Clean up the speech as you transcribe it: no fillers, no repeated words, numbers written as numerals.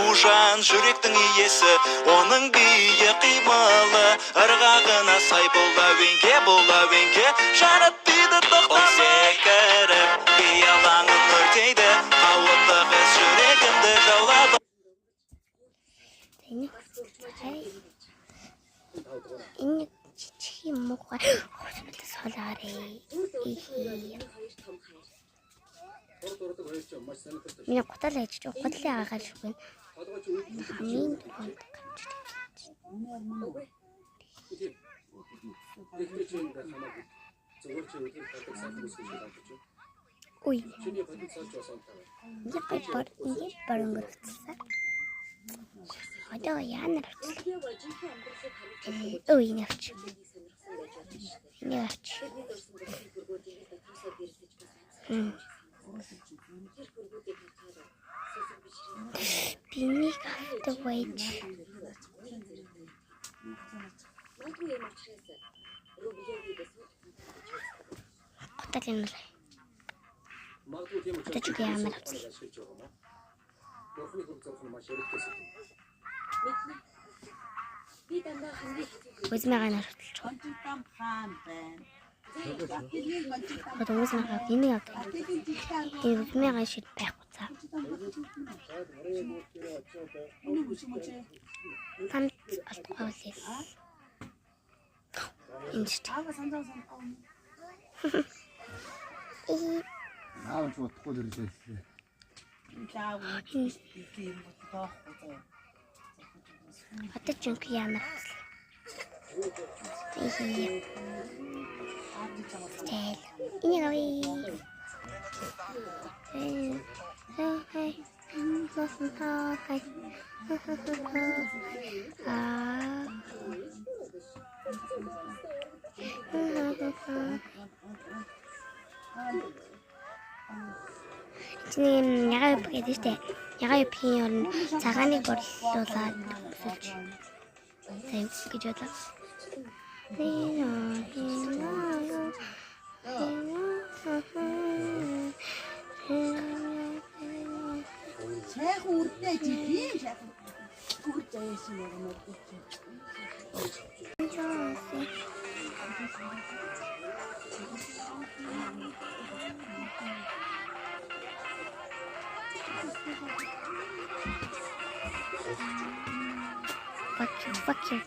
Ушан жүректің иесі оның биі қимылы ырғағына сай бола венке жарып биді тоқтамай секіріп би алаңын өртейді қауытты қыз жүрегімді жаулап энэ жижиг юм уу хөөсөлтөс солоорой Меня куда лечить? Куда ли агаш гэн? Хамин дөрөнд Ой. Я баран гэрэлцсэн. Одоо яанаар авчихлаа. Ой, нэвч. Бинийг авдаг байж. Хотел юм лээ. Одоо ч ямар авцлаа. Үзмэгээ нарвталч. Одоо үзмэгээ энийг авдаг. Энэ үзмэгээ шид байхгүй цаа. Тамд алдахгүй лээ. Энд Наавч утахгүй дэржээ. Одоо ч ямар авцлаа. Энийг авъя. Чинь ягаа юп гэдэг штэ. Ягаа юпхийн орн цагааныг борлуулаад өсөлж. Сайн гэж бодлоо. Шайх үрдээ тийм шайх. Үрд заяасан яг мэдээ. Fuck you.